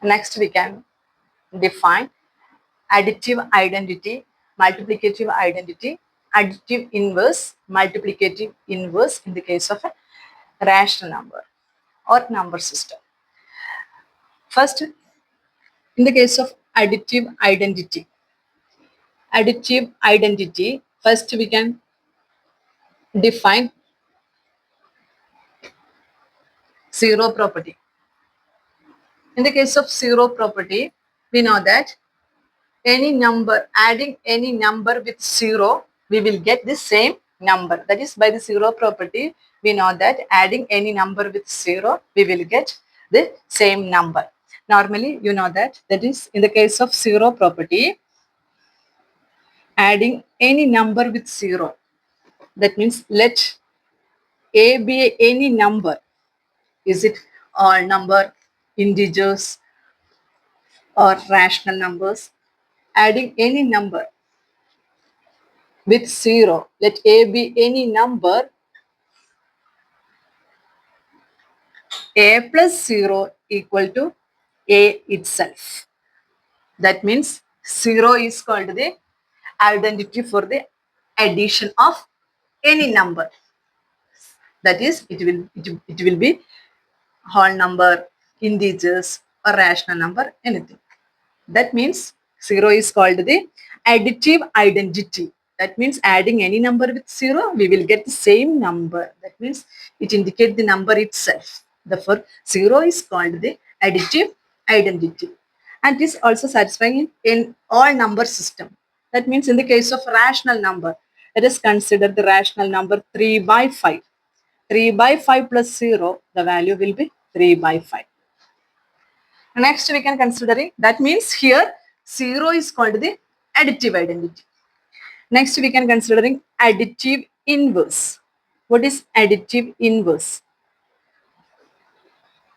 Next, we can define additive identity, multiplicative identity, additive inverse, multiplicative inverse in the case of a rational number or number system. First, in the case of additive identity, first we can define zero property. In the case of zero property, we know that any number, adding any number with zero, we will get the same number. That is, by the zero property, we know that adding any number with zero, we will get the same number. Normally, you know that is in the case of zero property, adding any number with zero. That means let A be any number. Is it all number, integers, or rational numbers? Adding any number with zero. Let A be any number. A plus 0 equal to A itself. That means 0 is called the identity for the addition of any number. That is, it will be whole number, integers, or rational number, anything. That means 0 is called the additive identity. That means adding any number with 0, we will get the same number. That means it indicates the number itself. Therefore, 0 is called the additive identity. And this also satisfying in all number system. That means in the case of rational number, let us consider the rational number 3 by 5. 3 by 5 plus 0, the value will be 3 by 5. Next, we can consider that means here 0 is called the additive identity. Next, we can considering additive inverse. What is additive inverse?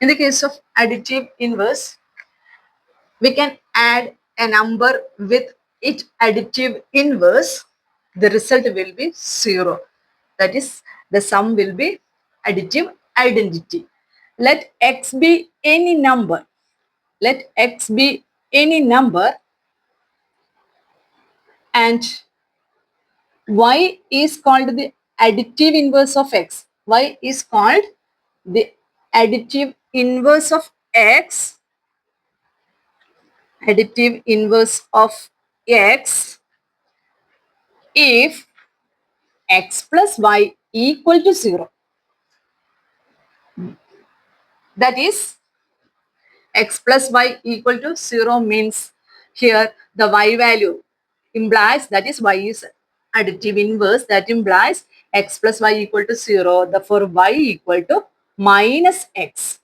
In the case of additive inverse, we can add a number with its additive inverse. The result will be 0. That is, the sum will be additive identity. Let x be any number. Let x be any number and y is called the additive inverse of x. Y is called the additive inverse of x. Additive inverse of x if x plus y equal to 0. That is, x plus y equal to 0 means here the y value implies, that is, y is additive inverse, that implies x plus y equal to 0. Therefore, y equal to minus x.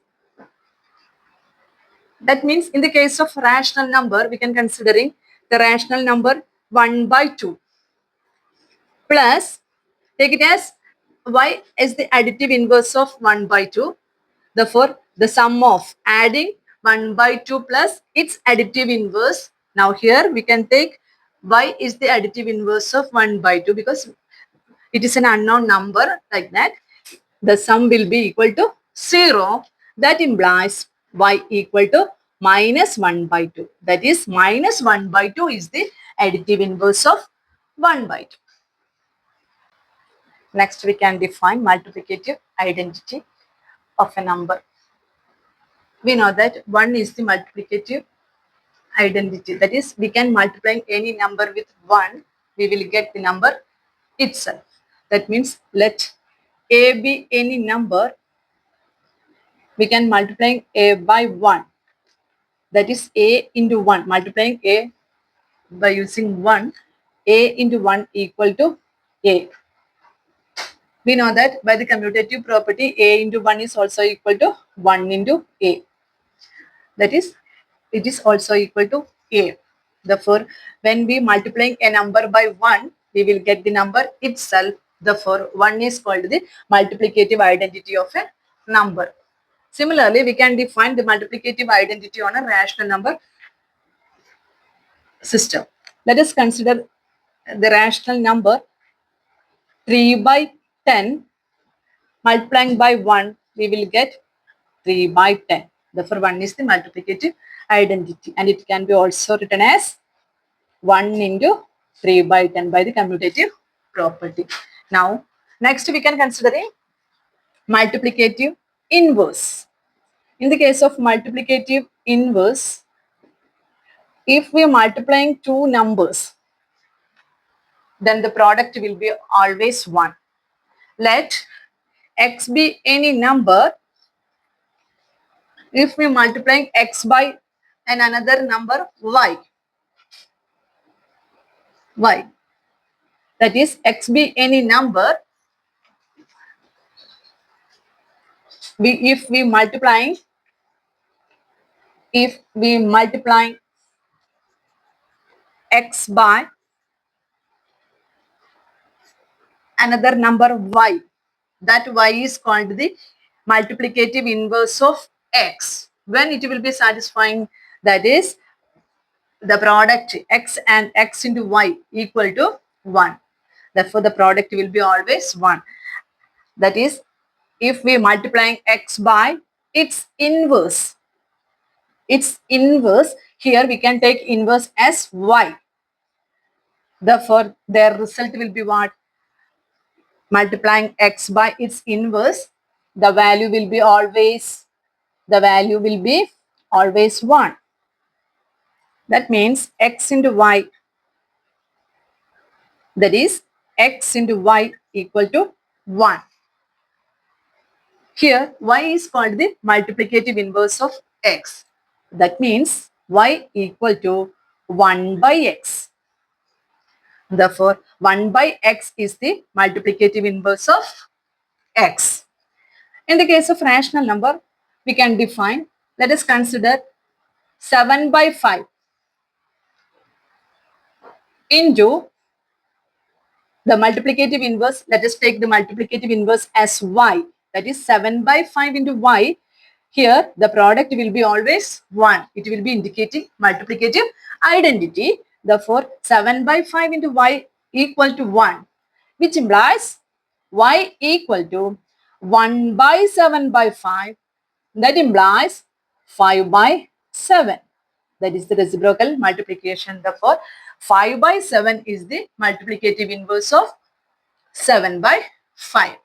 That means in the case of rational number, we can considering the rational number 1 by 2 plus, take it as y is the additive inverse of 1 by 2. Therefore, the sum of adding 1 by 2 plus its additive inverse. Now here we can take y is the additive inverse of 1 by 2 because it is an unknown number, like that. The sum will be equal to 0. That implies y equal to minus 1 by 2. That is, minus 1 by 2 is the additive inverse of 1 by 2. Next, we can define multiplicative identity of a number. We know that 1 is the multiplicative identity. That is, we can multiply any number with 1, we will get the number itself. That means let a be any number, we can multiply a by 1. That is a into 1. Multiplying a by using 1, a into 1 equal to a. We know that by the commutative property, a into 1 is also equal to 1 into a. That is, it is also equal to a. Therefore, when we multiplying a number by 1, we will get the number itself. Therefore, 1 is called the multiplicative identity of a number. Similarly, we can define the multiplicative identity on a rational number system. Let us consider the rational number 3 by 10 multiplying by 1, we will get 3 by 10. Therefore, 1 is the multiplicative identity, and it can be also written as 1 into 3 by 10 by the commutative property. Now, next we can consider the multiplicative inverse. In the case of multiplicative inverse, if we are multiplying two numbers, then the product will be always 1. Let x be any number. If we are multiplying x by and another number y, that is x be any number, if we multiplying x by another number y, that y is called the multiplicative inverse of x. When it will be satisfying, that is the product x and x into y equal to 1. Therefore, the product will be always 1. That is, if we multiplying x by its inverse, here we can take inverse as y. Therefore, their result will be what? Multiplying x by its inverse, the value will be always 1. That means x into y, that is x into y equal to 1. Here y is called the multiplicative inverse of x. That means y equal to 1 by x. Therefore, 1 by x is the multiplicative inverse of x. In the case of rational number, we can define, let us consider 7 by 5 into the multiplicative inverse. Let us take the multiplicative inverse as y. That is 7 by 5 into y. Here, the product will be always 1. It will be indicating multiplicative identity. Therefore, 7 by 5 into y equal to 1, which implies y equal to 1 by 7 by 5. That implies 5 by 7. That is the reciprocal multiplication. Therefore, 5 by 7 is the multiplicative inverse of 7 by 5.